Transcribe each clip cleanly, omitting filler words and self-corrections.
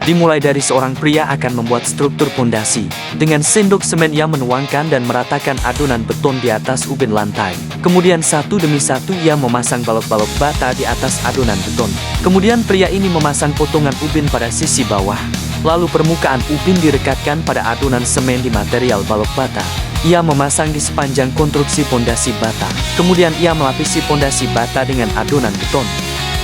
Dimulai dari seorang pria akan membuat struktur pondasi. Dengan sendok semen ia menuangkan dan meratakan adonan beton di atas ubin lantai. Kemudian satu demi satu ia memasang balok-balok bata di atas adonan beton. Kemudian pria ini memasang potongan ubin pada sisi bawah. Lalu permukaan ubin direkatkan pada adonan semen di material balok bata. Ia memasang di sepanjang konstruksi pondasi bata. Kemudian ia melapisi pondasi bata dengan adonan beton.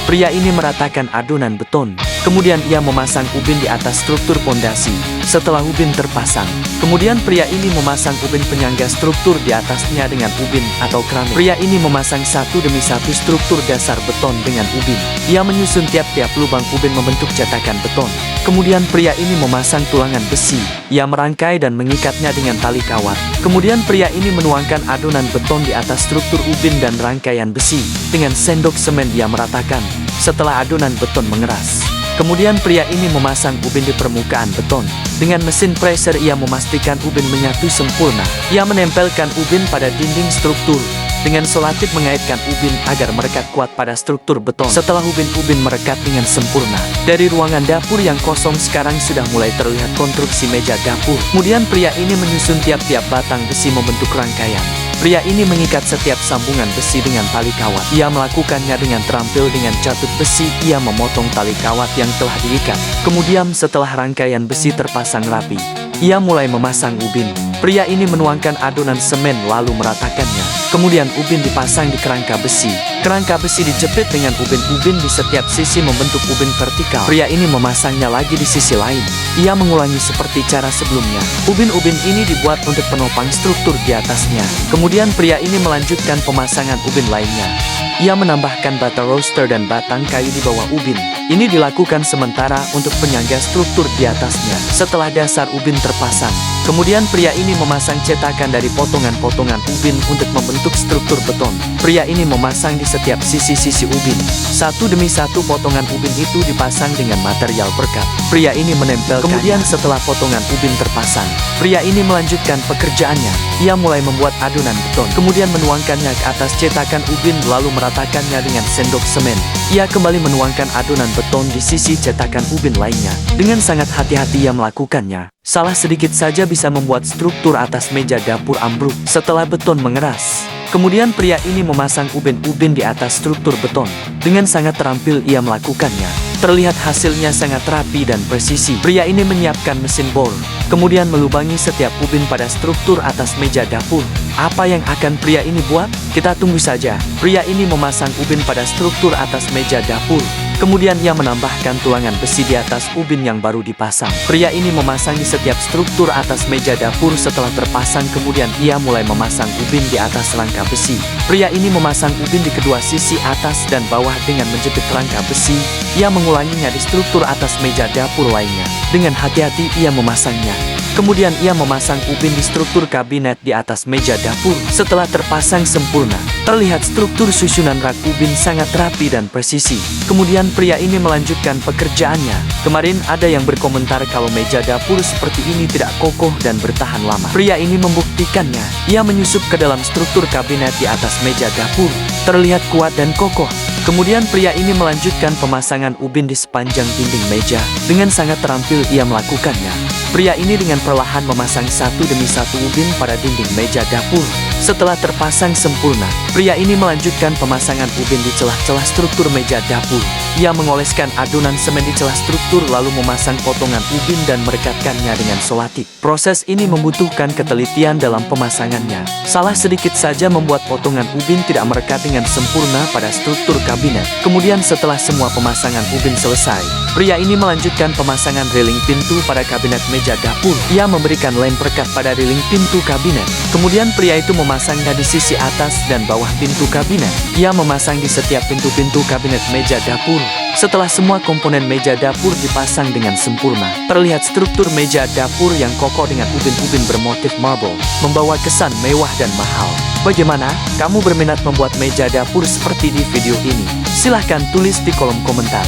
Pria ini meratakan adonan beton. Kemudian ia memasang ubin di atas struktur pondasi. Setelah ubin terpasang, kemudian pria ini memasang ubin penyangga struktur di atasnya dengan ubin atau keramik. Pria ini memasang satu demi satu struktur dasar beton dengan ubin. Ia menyusun tiap-tiap lubang ubin membentuk cetakan beton. Kemudian pria ini memasang tulangan besi. Ia merangkai dan mengikatnya dengan tali kawat. Kemudian pria ini menuangkan adonan beton di atas struktur ubin dan rangkaian besi. Dengan sendok semen ia meratakan. Setelah adonan beton mengeras, kemudian pria ini memasang ubin di permukaan beton. Dengan mesin pressure ia memastikan ubin menyatu sempurna. Ia menempelkan ubin pada dinding struktur. Dengan selotip mengaitkan ubin agar merekat kuat pada struktur beton. Setelah ubin-ubin merekat dengan sempurna, dari ruangan dapur yang kosong sekarang sudah mulai terlihat konstruksi meja dapur. Kemudian pria ini menyusun tiap-tiap batang besi membentuk rangkaian. Pria ini mengikat setiap sambungan besi dengan tali kawat. Ia melakukannya dengan terampil dengan catut besi. Ia memotong tali kawat yang telah diikat. Kemudian setelah rangkaian besi terpasang rapi, ia mulai memasang ubin. Pria ini menuangkan adonan semen lalu meratakannya. Kemudian ubin dipasang di kerangka besi. Kerangka besi dijepit dengan ubin-ubin di setiap sisi membentuk ubin vertikal. Pria ini memasangnya lagi di sisi lain. Ia mengulangi seperti cara sebelumnya. Ubin-ubin ini dibuat untuk penopang struktur di atasnya. Kemudian pria ini melanjutkan pemasangan ubin lainnya. Ia menambahkan bata roster dan batang kayu di bawah ubin. Ini dilakukan sementara untuk penyangga struktur di atasnya. Setelah dasar ubin terpasang, kemudian pria ini memasang cetakan dari potongan-potongan ubin untuk membentuk struktur beton. Pria ini memasang di setiap sisi-sisi ubin. Satu demi satu potongan ubin itu dipasang dengan material perekat. Pria ini menempelkan. Kemudian setelah potongan ubin terpasang, pria ini melanjutkan pekerjaannya. Ia mulai membuat adonan beton, kemudian menuangkannya ke atas cetakan ubin lalu meratakannya dengan sendok semen. Ia kembali menuangkan adonan beton di sisi cetakan ubin lainnya. Dengan sangat hati-hati ia melakukannya. Salah sedikit saja bisa membuat struktur atas meja dapur ambruk. Setelah beton mengeras, kemudian pria ini memasang ubin-ubin di atas struktur beton. Dengan sangat terampil ia melakukannya. Terlihat hasilnya sangat rapi dan presisi. Pria ini menyiapkan mesin bor, kemudian melubangi setiap ubin pada struktur atas meja dapur. Apa yang akan pria ini buat? Kita tunggu saja. Pria ini memasang ubin pada struktur atas meja dapur. Kemudian ia menambahkan tulangan besi di atas ubin yang baru dipasang. Pria ini memasang di setiap struktur atas meja dapur. Setelah terpasang, kemudian ia mulai memasang ubin di atas rangka besi. Pria ini memasang ubin di kedua sisi atas dan bawah dengan menjepit rangka besi. Ia mengulanginya di struktur atas meja dapur lainnya. Dengan hati-hati ia memasangnya. Kemudian ia memasang ubin di struktur kabinet di atas meja dapur. Setelah terpasang sempurna, terlihat struktur susunan rak ubin sangat rapi dan presisi. Kemudian pria ini melanjutkan pekerjaannya. Kemarin ada yang berkomentar kalau meja dapur seperti ini tidak kokoh dan bertahan lama. Pria ini membuktikannya. Ia menyusup ke dalam struktur kabinet di atas meja dapur. Terlihat kuat dan kokoh. Kemudian pria ini melanjutkan pemasangan ubin di sepanjang dinding meja. Dengan sangat terampil ia melakukannya. Pria ini dengan perlahan memasang satu demi satu ubin pada dinding meja dapur. Setelah terpasang sempurna, pria ini melanjutkan pemasangan ubin di celah-celah struktur meja dapur. Ia mengoleskan adonan semen di celah struktur lalu memasang potongan ubin dan merekatkannya dengan selotip. Proses ini membutuhkan ketelitian dalam pemasangannya. Salah sedikit saja membuat potongan ubin tidak merekat dengan sempurna pada struktur kabinet. Kemudian setelah semua pemasangan ubin selesai, pria ini melanjutkan pemasangan railing pintu pada kabinet meja dapur. Ia memberikan lem perekat pada railing pintu kabinet. Kemudian pria itu memasangnya di sisi atas dan bawah pintu kabinet. Ia memasang di setiap pintu-pintu kabinet meja dapur. Setelah semua komponen meja dapur dipasang dengan sempurna, terlihat struktur meja dapur yang kokoh dengan ubin-ubin bermotif marble, membawa kesan mewah dan mahal. Bagaimana? Kamu berminat membuat meja dapur seperti di video ini? Silahkan tulis di kolom komentar.